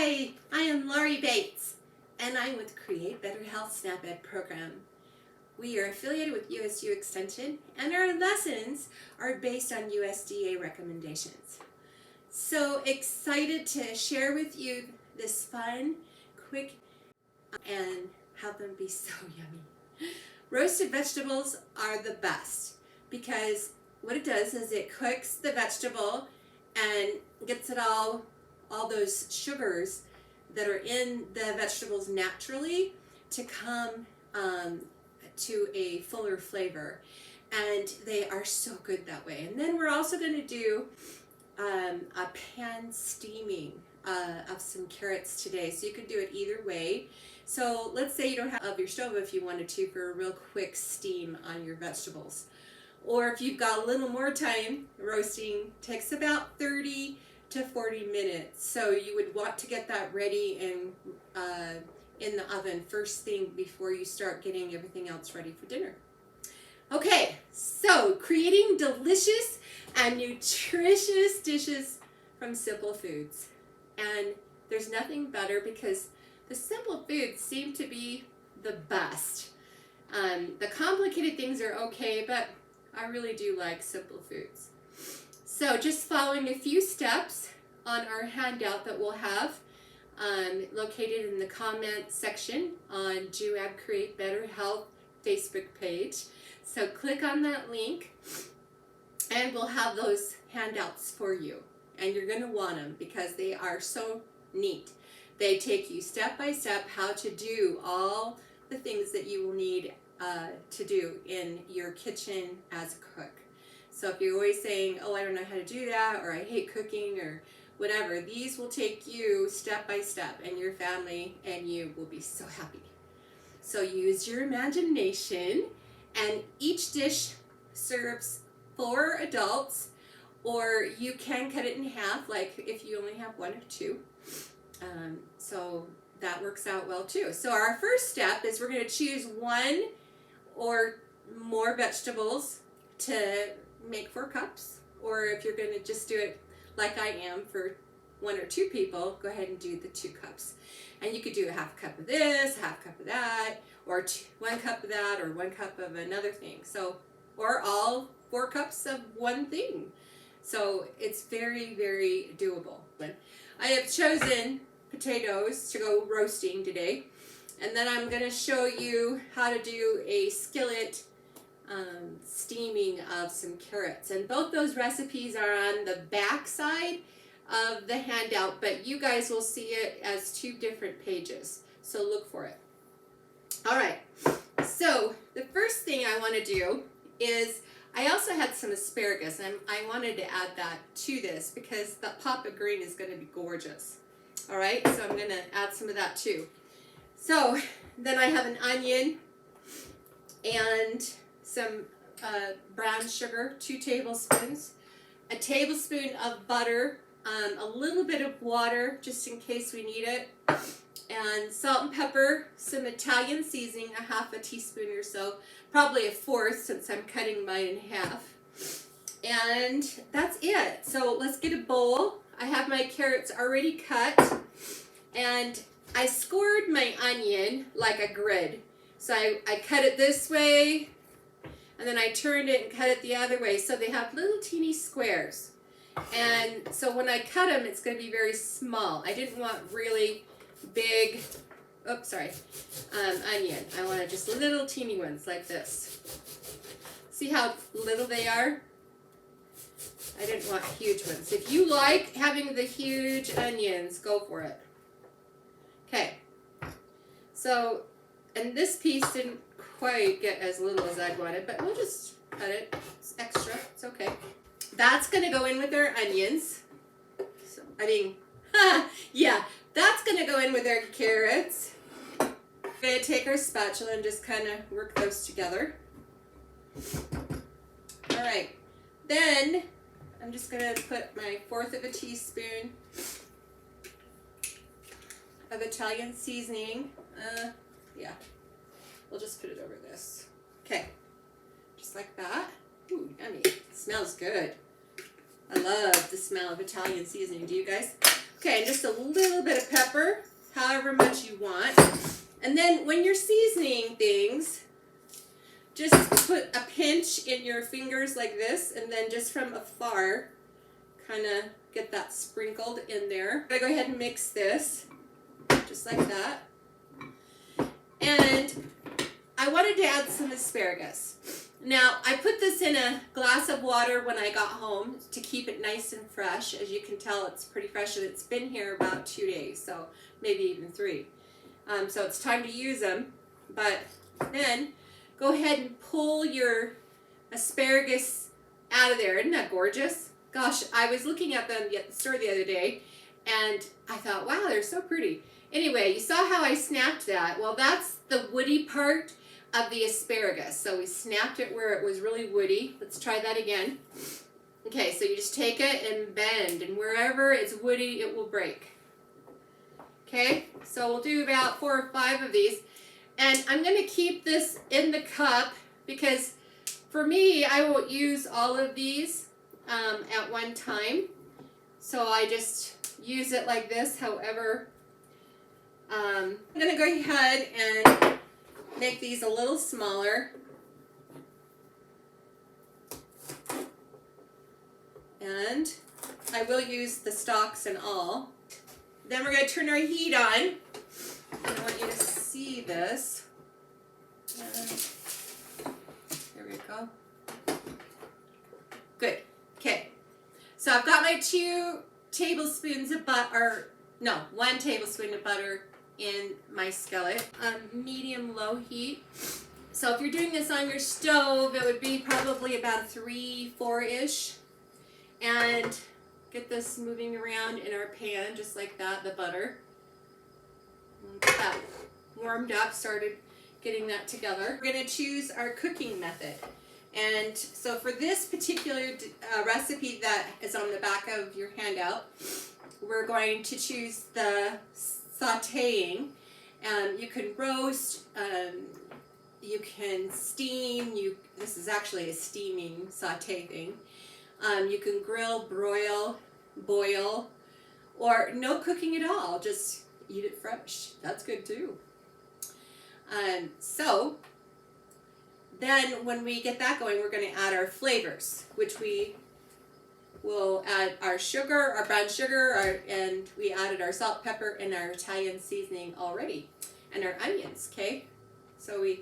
Hi, I am Laurie Bates, and I'm with Create Better Health Snap Ed program. We are affiliated with USU Extension, and our lessons are based on USDA recommendations. So excited to share with you this fun, quick, and have them be so yummy. Roasted vegetables are the best because what it does is it cooks the vegetable and gets it all those sugars that are in the vegetables naturally to come to a fuller flavor, and they are so good that way. And then we're also going to do a pan steaming of some carrots today, so you can do it either way. So let's say you don't have your stove if you wanted to for a real quick steam on your vegetables, or if you've got a little more time, roasting takes about 30 to 40 minutes. So you would want to get that ready and in the oven first thing before you start getting everything else ready for dinner. Okay, so creating delicious and nutritious dishes from simple foods. And there's nothing better because the simple foods seem to be the best. The complicated things are okay, but I really do like simple foods. So just following a few steps on our handout that we'll have located in the comment section on JUAB Create Better Health Facebook page. So click on that link and we'll have those handouts for you. And you're going to want them because they are so neat. They take you step by step how to do all the things that you will need to do in your kitchen as a cook. So if you're always saying, oh, I don't know how to do that, or I hate cooking, or whatever, these will take you step by step, and your family and you will be so happy. So use your imagination, and each dish serves 4 adults, or you can cut it in half, like if you only have 1 or 2. So that works out well too. So our first step is we're going to choose 1 or more vegetables to make 4 cups, or if you're going to just do it like I am for 1 or 2 people, go ahead and do the 2 cups. And you could do a half cup of this, half cup of that, or 1 cup of that, or 1 cup of another thing. So, or all 4 cups of one thing. So it's very, very doable. I have chosen potatoes to go roasting today, and then I'm going to show you how to do a skillet steaming of some carrots. And both those recipes are on the back side of the handout, but you guys will see it as 2 different pages. So look for it. All right. So the first thing I want to do is I also had some asparagus, and I wanted to add that to this because the pop of green is going to be gorgeous. All right. So I'm going to add some of that too. So then I have an onion and some brown sugar, 2 tablespoons, a tablespoon of butter, a little bit of water just in case we need it, and salt and pepper, some Italian seasoning, a half a teaspoon or so, probably a 1/4 since I'm cutting mine in half. And that's it. So let's get a bowl. I have my carrots already cut, and I scored my onion like a grid. So I cut it this way, and then I turned it and cut it the other way. So they have little teeny squares. And so when I cut them, it's going to be very small. I didn't want really big, onion. I wanted just little teeny ones like this. See how little they are? I didn't want huge ones. If you like having the huge onions, go for it. Okay. So, and this piece didn't quite get as little as I'd wanted, but we'll just cut it. It's extra. It's okay. That's going to go in with our onions. So, yeah, that's going to go in with our carrots. We're going to take our spatula and just kind of work those together. All right. Then I'm just going to put my 1/4 of a teaspoon of Italian seasoning. Yeah, we'll just put it over this. Okay, just like that. Ooh, yummy. It smells good. I love the smell of Italian seasoning. Do you guys? Okay, just a little bit of pepper, however much you want. And then when you're seasoning things, just put a pinch in your fingers like this, and then just from afar, kind of get that sprinkled in there. I'm gonna go ahead and mix this, just like that. And I wanted to add some asparagus. Now, I put this in a glass of water when I got home to keep it nice and fresh. As you can tell, it's pretty fresh, and it's been here about 2 days, so maybe even 3. So it's time to use them. But then, go ahead and pull your asparagus out of there. Isn't that gorgeous? Gosh, I was looking at them at the store the other day, and I thought, wow, they're so pretty. Anyway, you saw how I snapped that. Well, that's the woody part of the asparagus. So we snapped it where it was really woody. Let's try that again. Okay, so you just take it and bend, and wherever it's woody, it will break. Okay, so we'll do about 4 or 5 of these. And I'm going to keep this in the cup because for me, I won't use all of these at one time. So I just use it like this. However, I'm going to go ahead and make these a little smaller. And I will use the stalks and all. Then we're going to turn our heat on. I want you to see this. There we go. Good. Okay. So I've got my 2 tablespoons of butter, no, 1 tablespoon of butter in my skillet. Medium-low heat. So if you're doing this on your stove, it would be probably about 3-4-ish. And get this moving around in our pan, just like that, the butter. Get that warmed up, started getting that together. We're going to choose our cooking method. And so for this particular recipe that is on the back of your handout, we're going to choose the sautéing. You can roast, you can steam, this is actually a steaming sauté thing. You can grill, broil, boil, or no cooking at all, just eat it fresh. That's good too. So then when we get that going, we're going to add our flavors, which we will add our sugar, our brown sugar, and we added our salt, pepper, and our Italian seasoning already, and our onions, okay? So we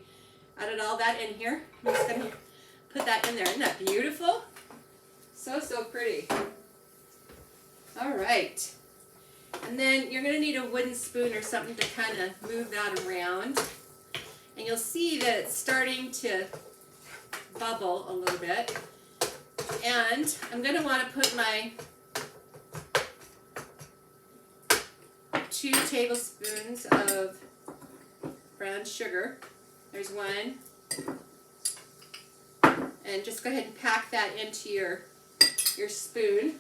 added all that in here. I'm just going to put that in there. Isn't that beautiful? So, so pretty. All right. And then you're going to need a wooden spoon or something to kind of move that around. And you'll see that it's starting to bubble a little bit. And I'm going to want to put my 2 tablespoons of brown sugar. There's 1. And just go ahead and pack that into your spoon.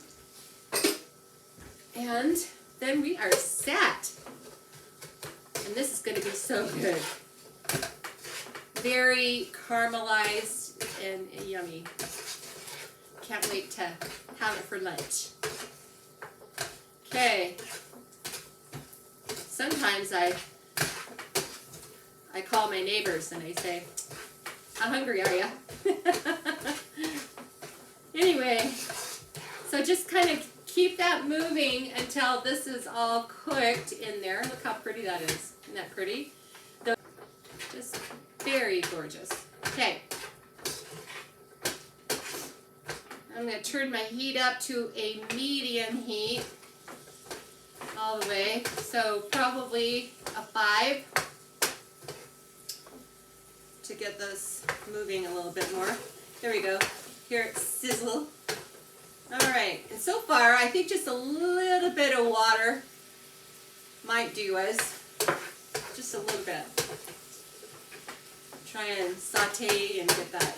And then we are set. And this is going to be so good. Very caramelized and yummy. Can't wait to have it for lunch. Okay. Sometimes I call my neighbors and I say, how hungry are you? Anyway, so just kind of keep that moving until this is all cooked in there. Look how pretty that is. Isn't that pretty? Just very gorgeous. Okay. I'm going to turn my heat up to a medium heat all the way. So probably a 5 to get this moving a little bit more. There we go. Hear it sizzle. Alright, and so far I think just a little bit of water might do us. Just a little bit. Try and saute and get that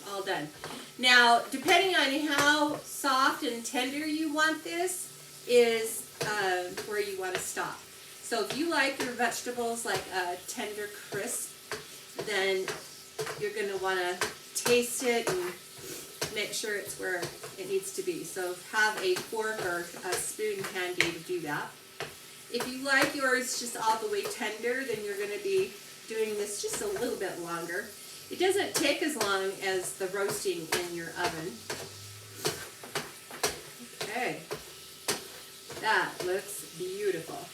all done. Now, depending on how soft and tender you want this is where you want to stop. So if you like your vegetables like a tender crisp, then you're going to want to taste it and make sure it's where it needs to be. So have a fork or a spoon handy to do that. If you like yours just all the way tender, then you're going to be doing this just a little bit longer. It doesn't take as long as the roasting in your oven. Okay, that looks beautiful.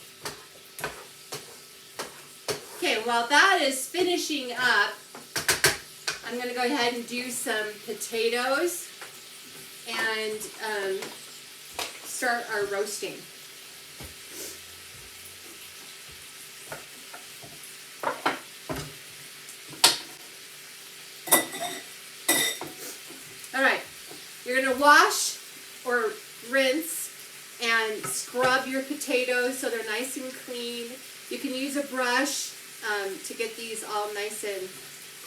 Okay, while that is finishing up, I'm going to go ahead and do some potatoes and start our roasting. All right, you're going to wash or rinse and scrub your potatoes so they're nice and clean. You can use a brush to get these all nice and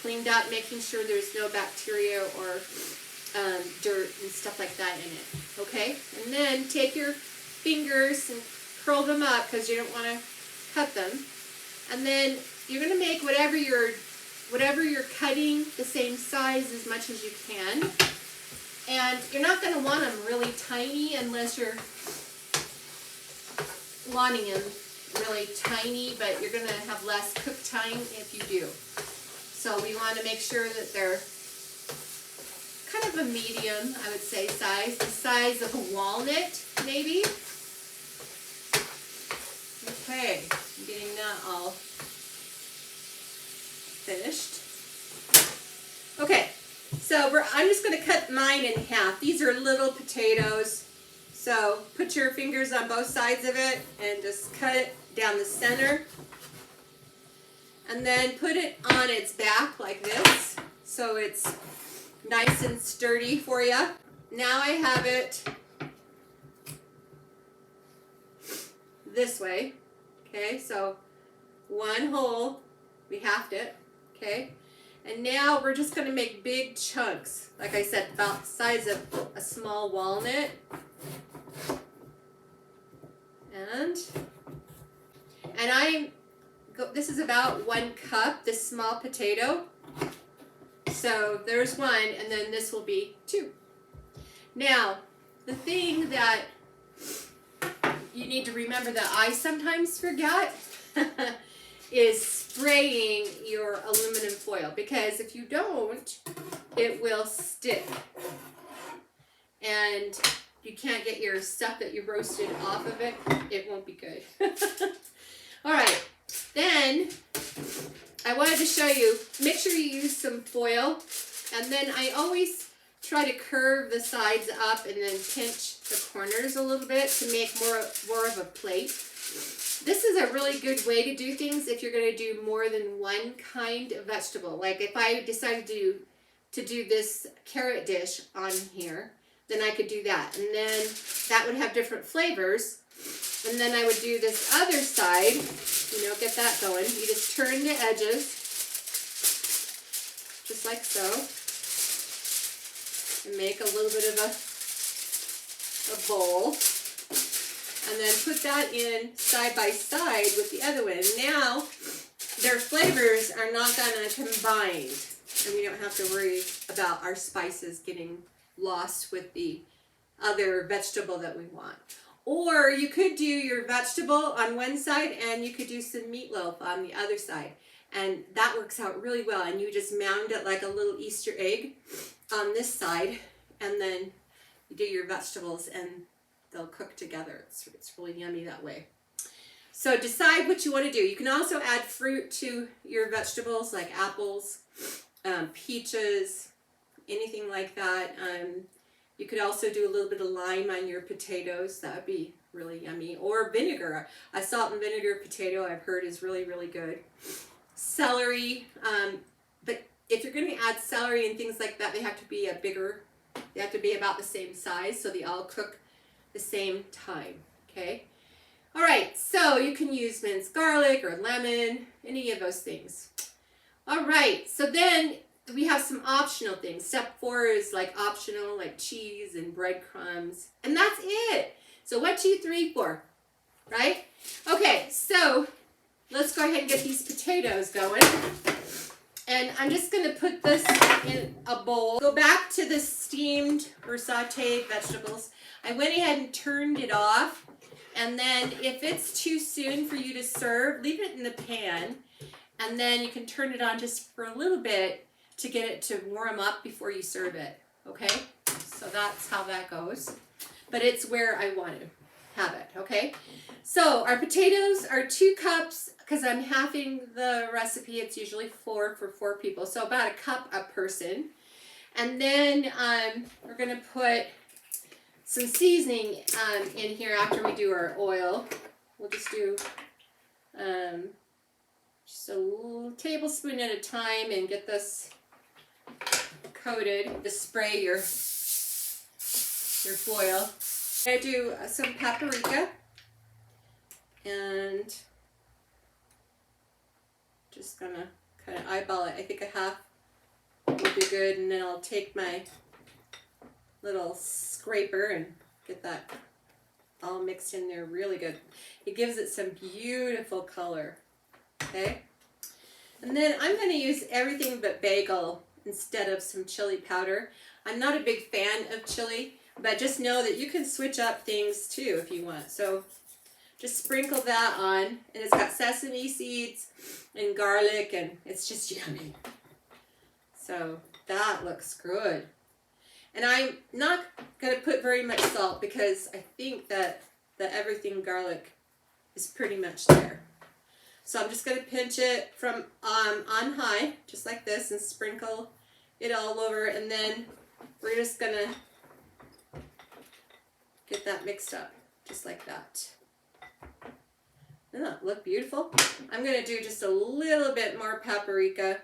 cleaned up, making sure there's no bacteria or dirt and stuff like that in it, okay? And then take your fingers and curl them up because you don't want to cut them. And then you're going to make whatever you're cutting the same size as much as you can. And you're not going to want them really tiny unless you're wanting them really tiny, but you're going to have less cook time if you do. So we want to make sure that they're kind of a medium, I would say, size. The size of a walnut, maybe. Okay, I'm getting that all finished. Okay, so I'm just going to cut mine in half. These are little potatoes. So put your fingers on both sides of it and just cut it down the center. And then put it on its back like this, so it's nice and sturdy for you. Now I have it this way, okay, so one hole, we halved it, okay, and now we're just going to make big chunks, like I said, about the size of a small walnut. And this is about 1 cup, this small potato. So there's 1, and then this will be 2. Now, the thing that you need to remember that I sometimes forget is spraying your aluminum foil, because if you don't, it will stick. And you can't get your stuff that you roasted off of it. It won't be good. All right. Then I wanted to show you, make sure you use some foil, and then I always try to curve the sides up and then pinch the corners a little bit to make more of a plate. This is a really good way to do things if you're going to do more than one kind of vegetable. Like if I decided to do this carrot dish on here, then I could do that, and then that would have different flavors. And then I would do this other side, get that going. You just turn the edges, just like so, and make a little bit of a bowl. And then put that in side by side with the other one. Now, their flavors are not going to combine, and we don't have to worry about our spices getting lost with the other vegetable that we want. Or you could do your vegetable on one side and you could do some meatloaf on the other side. And that works out really well. And you just mound it like a little Easter egg on this side. And then you do your vegetables and they'll cook together. It's really yummy that way. So decide what you want to do. You can also add fruit to your vegetables, like apples, peaches, anything like that. You could also do a little bit of lime on your potatoes. That would be really yummy. Or vinegar. A salt and vinegar potato, I've heard, is really, really good. Celery. But if you're going to add celery and things like that, they have to be they have to be about the same size, so they all cook the same time. Okay? All right, so you can use minced garlic or lemon, any of those things. All right, so then we have some optional things. Step 4 is like optional, like cheese and breadcrumbs. And that's it. So 1, 2, 3, 4. Right? Okay, so let's go ahead and get these potatoes going. And I'm just going to put this in a bowl. Go back to the steamed or sauteed vegetables, I went ahead and turned it off. And then if it's too soon for you to serve, leave it in the pan. And then you can turn it on just for a little bit to get it to warm up before you serve it. Okay? So that's how that goes. But it's where I want to have it. Okay? So our potatoes are 2 cups, because I'm halving the recipe. It's usually 4 for 4 people. So about a cup a person. And then we're going to put some seasoning in here after we do our oil. We'll just do just a little tablespoon at a time and get this coated. Just spray your foil. I do some paprika and just gonna kind of eyeball it. I think a half will be good, and then I'll take my little scraper and get that all mixed in there really good. It gives it some beautiful color. Okay, and then I'm going to use everything but bagel instead of some chili powder. I'm not a big fan of chili, but just know that you can switch up things too if you want. So just sprinkle that on, and it's got sesame seeds and garlic, and it's just yummy. So that looks good. And I'm not going to put very much salt because I think that the everything garlic is pretty much there. So I'm just going to pinch it from on high, just like this, and sprinkle it all over. And then we're just going to get that mixed up, just like that. Doesn't that look beautiful? I'm going to do just a little bit more paprika.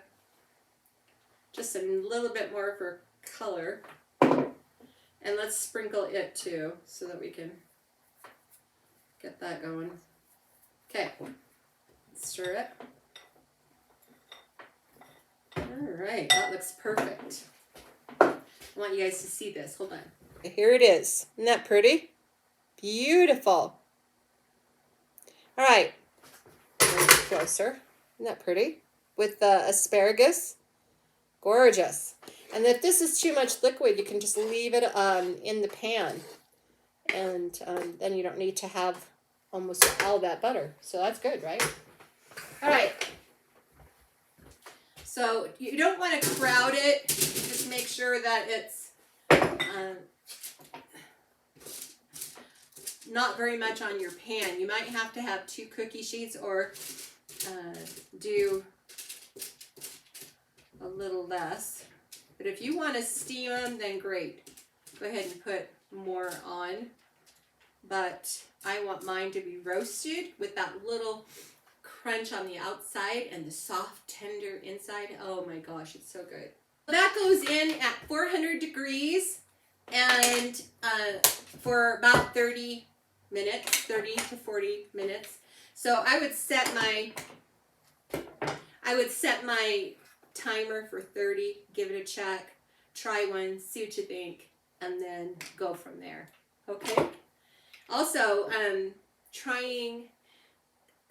Just a little bit more for color. And let's sprinkle it too, so that we can get that going. Okay, stir it. All right, that looks perfect. I want you guys to see this. Hold on. Here it is. Isn't that pretty? Beautiful. All right, a little bit closer. Isn't that pretty? With the asparagus. Gorgeous. And if this is too much liquid, you can just leave it in the pan. And then you don't need to have almost all that butter. So that's good, right? All right. So you don't want to crowd it. Just make sure that it's not very much on your pan. You might have to have 2 cookie sheets or do a little less. But if you want to steam them, then great. Go ahead and put more on. But I want mine to be roasted with that little crunch on the outside and the soft, tender inside. Oh my gosh, it's so good. That goes in at 400 degrees and for about 30 minutes, 30 to 40 minutes. So I would set my timer for 30, give it a check, try one, see what you think, and then go from there. Okay? Also, trying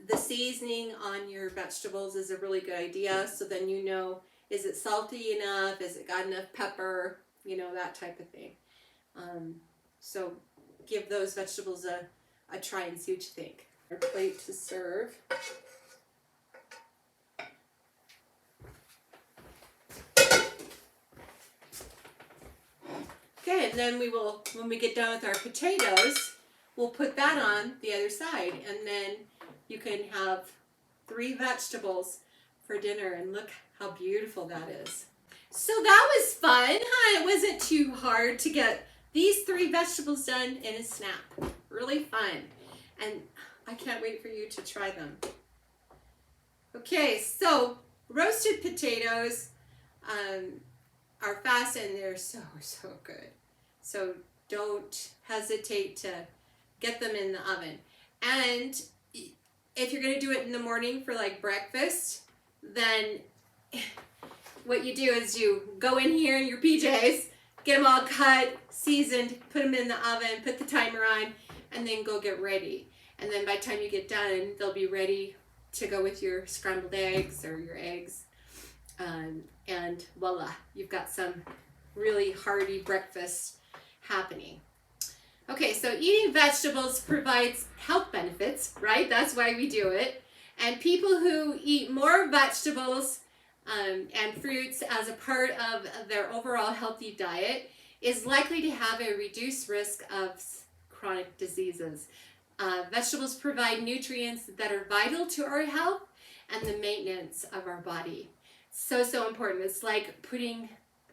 the seasoning on your vegetables is a really good idea. So then you know, is it salty enough? Is it got enough pepper? You know, that type of thing. So give those vegetables a try and see what you think. Our plate to serve. Okay, and then we will, when we get done with our potatoes, we'll put that on the other side, and then you can have 3 vegetables for dinner, and look how beautiful that is. So that was fun, huh? It wasn't too hard to get these 3 vegetables done in a snap. Really fun, and I can't wait for you to try them. Okay, so roasted potatoes are fast, and they're so good. So don't hesitate to get them in the oven. And if you're going to do it in the morning for like breakfast, then what you do is you go in here in your PJs, get them all cut, seasoned, put them in the oven, put the timer on, and then go get ready. And then by the time you get done, they'll be ready to go with your scrambled eggs or your eggs. And voila, you've got some really hearty breakfast happening. Okay, so eating vegetables provides health benefits, right? That's why we do it. And people who eat more vegetables and fruits as a part of their overall healthy diet is likely to have a reduced risk of chronic diseases. Vegetables provide nutrients that are vital to our health and the maintenance of our body. So important. It's like putting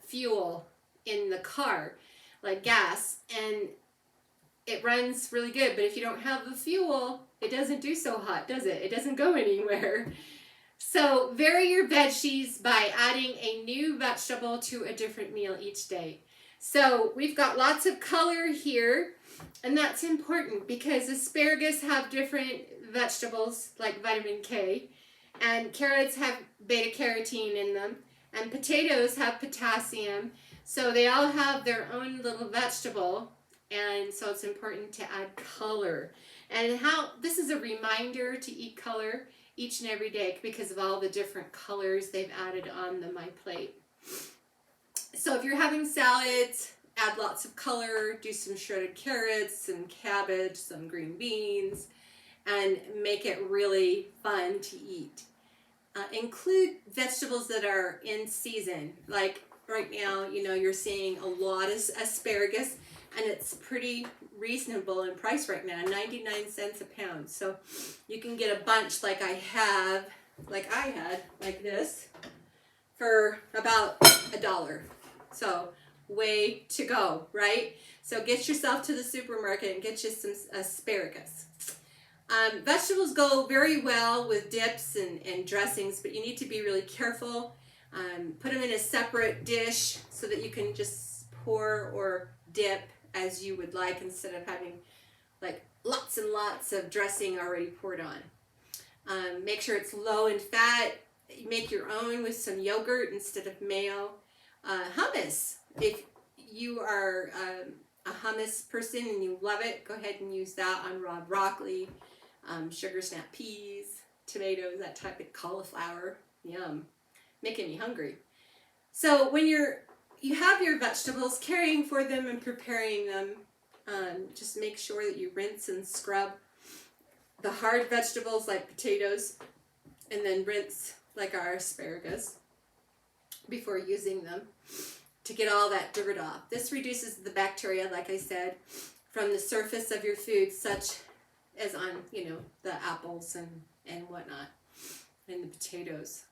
fuel in the car, like gas, and it runs really good, but if you don't have the fuel, it doesn't do so hot, does it? It doesn't go anywhere. So vary your veggies by adding a new vegetable to a different meal each day. So we've got lots of color here, and that's important because asparagus have different vegetables like vitamin K, and carrots have beta carotene in them, and potatoes have potassium. So they all have their own little vegetable, and so it's important to add color. And this is a reminder to eat color each and every day because of all the different colors they've added on my plate. So if you're having salads, add lots of color, do some shredded carrots, some cabbage, some green beans, and make it really fun to eat. Include vegetables that are in season. Like right now, you're seeing a lot of asparagus, and it's pretty reasonable in price right now, 99 cents a pound. So you can get a bunch like I had, like this, for about $1. So way to go, right? So get yourself to the supermarket and get you some asparagus. Vegetables go very well with dips and dressings, but you need to be really careful. Put them in a separate dish so that you can just pour or dip as you would like instead of having like lots and lots of dressing already poured on. Make sure it's low in fat. Make your own with some yogurt instead of mayo. Hummus. If you are a hummus person and you love it, go ahead and use that on raw broccoli, sugar snap peas, tomatoes, that type of cauliflower. Yum. Making me hungry. So when you have your vegetables, caring for them and preparing them, just make sure that you rinse and scrub the hard vegetables like potatoes, and then rinse like our asparagus before using them to get all that dirt off. This reduces the bacteria, like I said, from the surface of your food, such as on, the apples and whatnot, and the potatoes.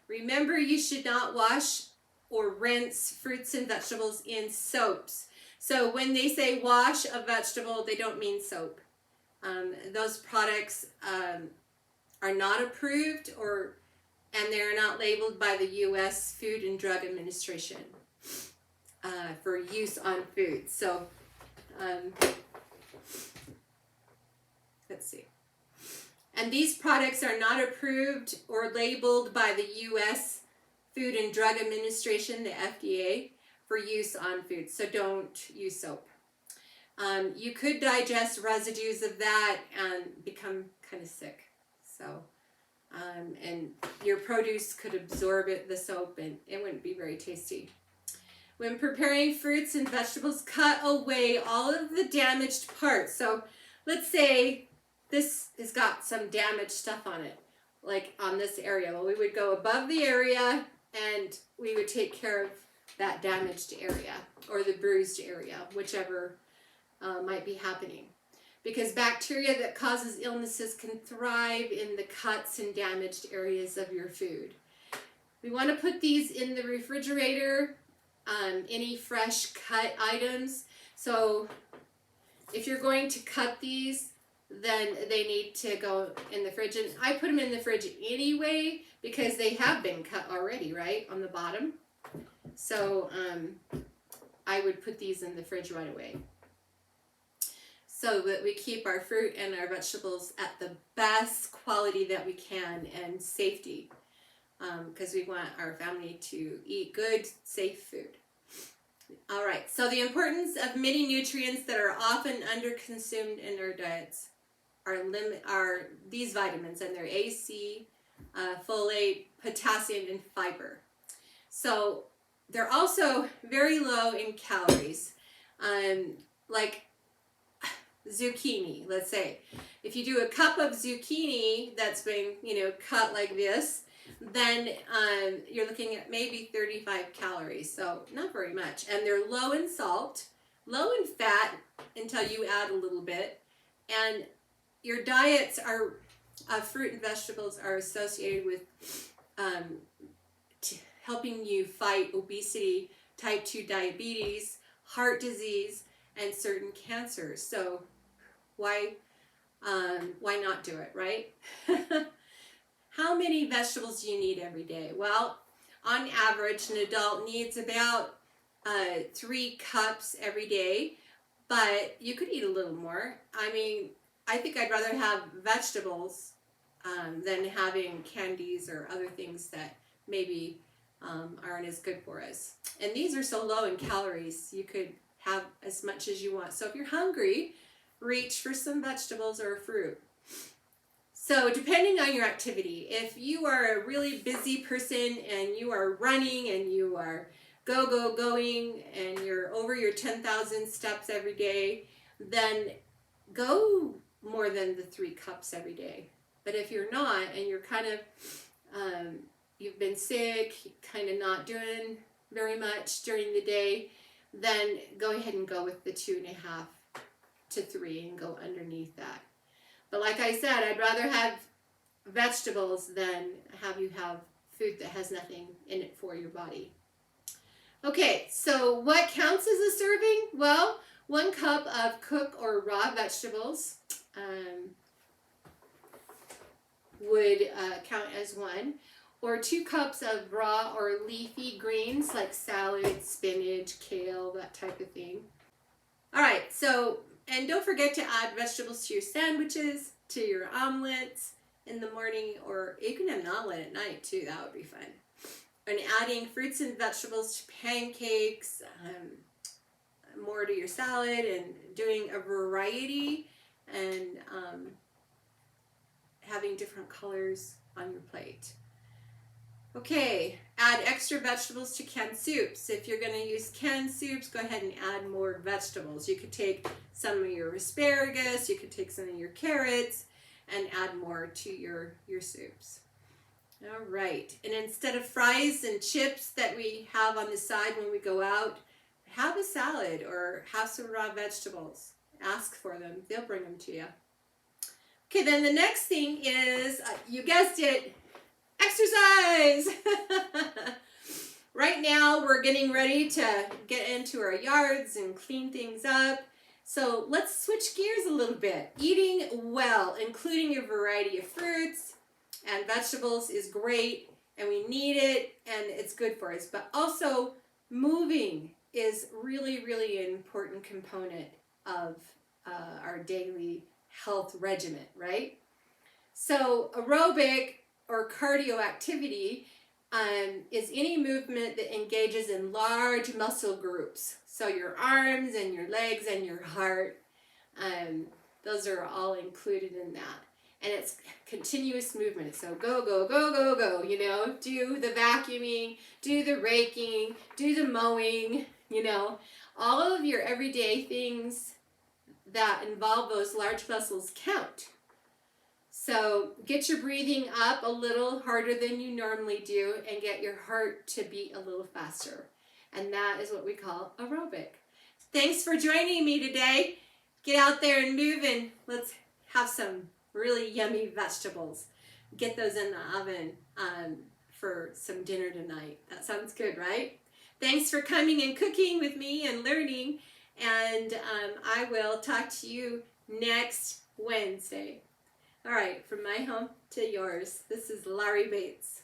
Remember, you should not wash or rinse fruits and vegetables in soaps. So when they say wash a vegetable, they don't mean soap. Those products are not approved, and they're not labeled by the U.S. Food and Drug Administration for use on food. So let's see. And these products are not approved or labeled by the U.S. Food and Drug Administration, the FDA, for use on food. So don't use soap. You could digest residues of that and become kind of sick. So, and your produce could absorb the soap, and it wouldn't be very tasty. When preparing fruits and vegetables, cut away all of the damaged parts. So let's say this has got some damaged stuff on it, like on this area. Well, we would go above the area and we would take care of that damaged area or the bruised area, whichever might be happening. Because bacteria that causes illnesses can thrive in the cuts and damaged areas of your food. We want to put these in the refrigerator, any fresh cut items. So if you're going to cut these, then they need to go in the fridge. And I put them in the fridge anyway because they have been cut already, right, on the bottom. So I would put these in the fridge right away, so that we keep our fruit and our vegetables at the best quality that we can and safety, because we want our family to eat good, safe food. All right, so the importance of many nutrients that are often underconsumed in our diets are these vitamins, and they're A, C, folate, potassium, and fiber. So they're also very low in calories. Like zucchini, let's say. If you do a cup of zucchini that's been, cut like this, then you're looking at maybe 35 calories, so not very much. And they're low in salt, low in fat until you add a little bit. And your diets are, fruit and vegetables are associated with helping you fight obesity, type 2 diabetes, heart disease, and certain cancers. So why not do it, right? How many vegetables do you need every day? Well, on average, an adult needs about 3 cups every day, but you could eat a little more. I mean, I think I'd rather have vegetables than having candies or other things that maybe aren't as good for us. And these are so low in calories, you could have as much as you want. So if you're hungry, reach for some vegetables or fruit. So depending on your activity, if you are a really busy person and you are running and you are going and you're over your 10,000 steps every day, then go more than the 3 cups every day. But if you're not and you're kind of, you've been sick, kind of not doing very much during the day, then go ahead and go with the 2.5 to 3 and go underneath that. But like I said, I'd rather have vegetables than have you have food that has nothing in it for your body. Okay, so what counts as a serving? Well, 1 cup of cooked or raw vegetables would count as 1. Or 2 cups of raw or leafy greens like salad, spinach, kale, that type of thing. All right, so, and don't forget to add vegetables to your sandwiches, to your omelets in the morning, or you can have an omelet at night too, that would be fun. And adding fruits and vegetables to pancakes, more to your salad, and doing a variety and having different colors on your plate. Okay, add extra vegetables to canned soups. If you're going to use canned soups, go ahead and add more vegetables. You could take some of your asparagus, you could take some of your carrots, and add more to your soups. All right, and instead of fries and chips that we have on the side when we go out, have a salad or have some raw vegetables. Ask for them, they'll bring them to you. Okay, then the next thing is, you guessed it, exercise! Right now we're getting ready to get into our yards and clean things up. So let's switch gears a little bit. Eating well, including a variety of fruits and vegetables, is great, and we need it, and it's good for us. But also moving is really, really an important component of our daily health regimen, right? So aerobic or cardio activity is any movement that engages in large muscle groups. So your arms and your legs and your heart, those are all included in that. And it's continuous movement. So go, go, go, go, go, do the vacuuming, do the raking, do the mowing, all of your everyday things that involve those large muscles count. So get your breathing up a little harder than you normally do and get your heart to beat a little faster. And that is what we call aerobic. Thanks for joining me today. Get out there and move, and let's have some really yummy vegetables. Get those in the oven for some dinner tonight. That sounds good, right? Thanks for coming and cooking with me and learning. And I will talk to you next Wednesday. All right, from my home to yours, this is Larry Bates.